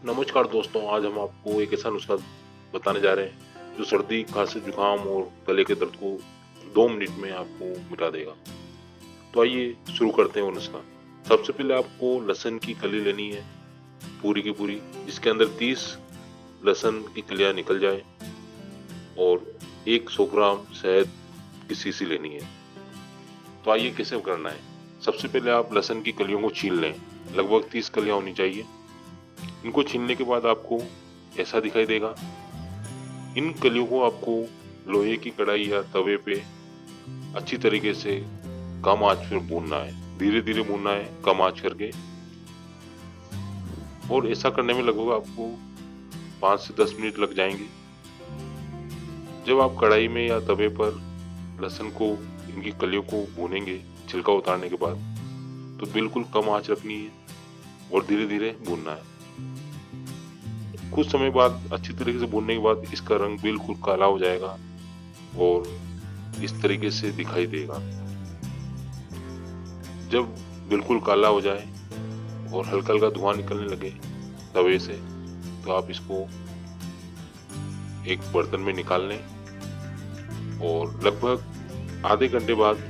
नमस्कार दोस्तों, आज हम आपको एक ऐसा नुस्खा बताने जा रहे हैं जो सर्दी, खांसी, जुकाम और गले के दर्द को 2 मिनट में आपको मिटा देगा। तो आइए शुरू करते हैं वो नुस्खा। सबसे पहले आपको लहसुन की कली लेनी है, पूरी की पूरी, जिसके अंदर 30 लहसुन की कलियां निकल जाए, और 100 ग्राम शहद की शीशी लेनी है। तो आइए कैसे करना है। सबसे पहले आप लहसुन की कलियों को छील लें, लगभग 30 कलियां होनी चाहिए। इनको छीलने के बाद आपको ऐसा दिखाई देगा। इन कलियों को आपको लोहे की कढ़ाई या तवे पे अच्छी तरीके से कम आंच पर भूनना है, धीरे धीरे भूनना है, कम आंच करके। और ऐसा करने में लगभग आपको 5 से 10 मिनट लग जाएंगे। जब आप कढ़ाई में या तवे पर लहसुन को, इनकी कलियों को भूनेंगे छिलका उतारने के बाद, तो बिल्कुल कम आंच रखनी है और धीरे धीरे भूनना है। कुछ समय बाद अच्छी तरीके से भूनने के बाद इसका रंग बिल्कुल काला हो जाएगा और इस तरीके से दिखाई देगा। जब बिल्कुल काला हो जाए और हल्का हल्का धुआं निकलने लगे तवे से, तो आप इसको एक बर्तन में निकाल लें और लगभग आधे घंटे बाद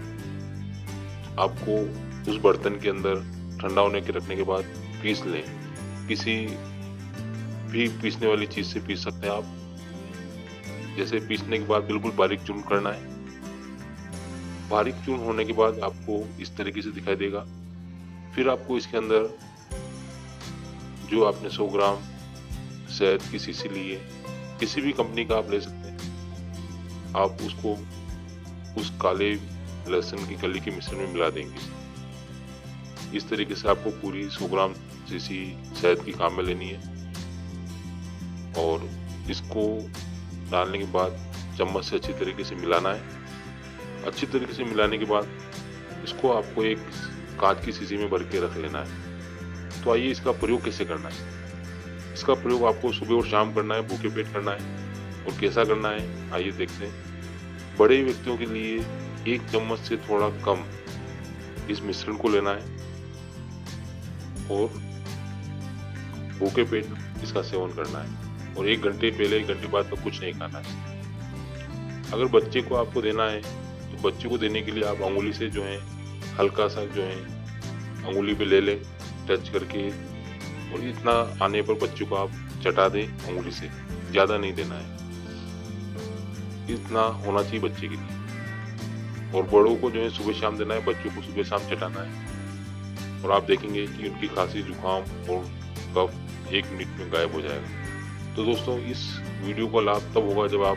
आपको उस बर्तन के अंदर ठंडा होने के रखने के बाद पीस लें। किसी भी पीसने वाली चीज से पीस सकते हैं आप। जैसे पीसने के बाद बिल्कुल बारीक चूर्ण करना है। बारीक चूर्ण होने के बाद आपको इस तरीके से दिखाई देगा। फिर आपको इसके अंदर जो आपने 100 ग्राम शहद की शीशी ली है, किसी भी कंपनी का आप ले सकते हैं, आप उसको उस काले लहसुन की कली के मिश्रण में मिला देंगे। इस तरीके से आपको पूरी 100 ग्राम शीशी शहद की काम में लेनी है और इसको डालने के बाद चम्मच से अच्छी तरीके से मिलाना है। अच्छी तरीके से मिलाने के बाद इसको आपको एक कांच की शीशी में भर के रख लेना है। तो आइए इसका प्रयोग कैसे करना है। इसका प्रयोग आपको सुबह और शाम करना है, भूखे पेट करना है। और कैसा करना है आइए देखते हैं। बड़े व्यक्तियों के लिए 1 चम्मच से थोड़ा कम इस मिश्रण को लेना है और भूखे पेट इसका सेवन करना है। और 1 घंटे पहले, 1 घंटे बाद तो कुछ नहीं खाना है। अगर बच्चे को आपको देना है तो बच्चे को देने के लिए आप अंगुली से जो है हल्का सा जो है अंगुली पे ले लें, टच करके, और इतना आने पर बच्चे को आप चटा दें अंगुली से, ज्यादा नहीं देना है, इतना होना चाहिए बच्चे के लिए। और बड़ों को जो है सुबह शाम देना है, बच्चों को सुबह शाम चटाना है। और आप देखेंगे कि उनकी खांसी, जुकाम और कफ 1 मिनट में गायब हो जाएगा। तो दोस्तों, इस वीडियो का लाभ तब होगा जब आप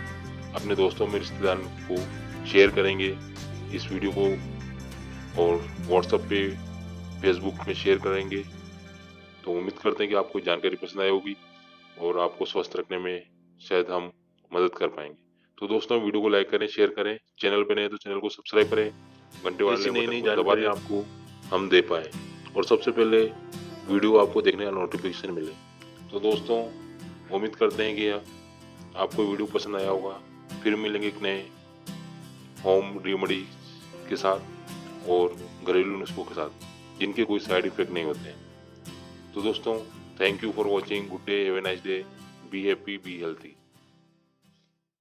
अपने दोस्तों में, रिश्तेदारों को शेयर करेंगे इस वीडियो को, और व्हाट्सएप पे, फेसबुक में शेयर करेंगे। तो उम्मीद करते हैं कि आपको जानकारी पसंद आई होगी और आपको स्वस्थ रखने में शायद हम मदद कर पाएंगे। तो दोस्तों, वीडियो को लाइक करें, शेयर करें, चैनल पे नए तो चैनल को सब्सक्राइब करें, घंटे वाले बटन को दबा दें आपको हम दे पाए और सबसे पहले वीडियो आपको देखने का नोटिफिकेशन मिले। तो दोस्तों, उम्मीद करते हैं कि आपको वीडियो पसंद आया होगा। फिर मिलेंगे एक नए होम रेमेडी के साथ और घरेलू नुस्खों के साथ, जिनके कोई साइड इफेक्ट नहीं होते हैं। तो दोस्तों, thank you for watching. Good day, have a nice day, be happy, be healthy.